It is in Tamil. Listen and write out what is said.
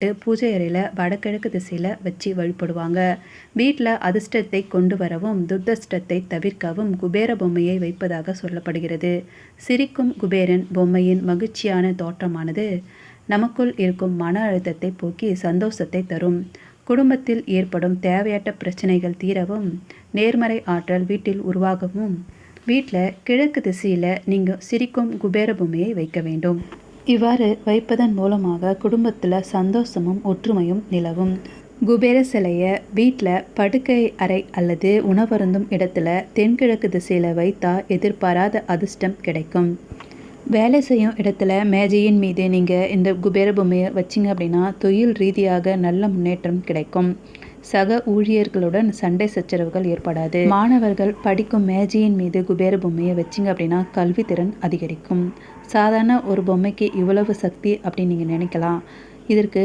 பூஜை அறையில் வடகிழக்கு திசையில் வச்சு வழிபடுவாங்க. வீட்டில் அதிர்ஷ்டத்தை கொண்டு வரவும் துர்தஷ்டத்தை தவிர்க்கவும் குபேர பொம்மையை வைப்பதாக சொல்லப்படுகிறது. சிரிக்கும் குபேரன் பொம்மையின் மகிழ்ச்சியான தோற்றமானது நமக்குள் இருக்கும் மன அழுத்தத்தை போக்கி சந்தோஷத்தை தரும். குடும்பத்தில் ஏற்படும் தேவையற்ற பிரச்சனைகள் தீரவும் நேர்மறை ஆற்றல் வீட்டில் உருவாகவும் வீட்டில் கிழக்கு திசையில் நீங்கள் சிரிக்கும் குபேர பொம்மையை வைக்க வேண்டும். இவ்வாறு வைப்பதன் மூலமாக குடும்பத்தில் சந்தோஷமும் ஒற்றுமையும் நிலவும். குபேர சிலையை வீட்டில் படுக்கை அறை அல்லது உணவருந்தும் இடத்துல தென்கிழக்கு திசையில் வைத்தா எதிர்பாராத அதிர்ஷ்டம் கிடைக்கும். வேலை செய்யும் இடத்துல மேஜையின் மீது நீங்கள் இந்த குபேர பொம்மையை வச்சிங்க அப்படின்னா தொழில் ரீதியாக நல்ல முன்னேற்றம் கிடைக்கும். சக ஊழியர்களுடன் சண்டை சச்சரவுகள் ஏற்படாது. மாணவர்கள் படிக்கும் மேஜையின் மீது குபேர பொம்மையை வச்சிங்க அப்படின்னா கல்வி திறன் அதிகரிக்கும். சாதாரண ஒரு பொம்மைக்கு இவ்வளவு சக்தி அப்படின்னு நீங்கள் நினைக்கலாம். இதற்கு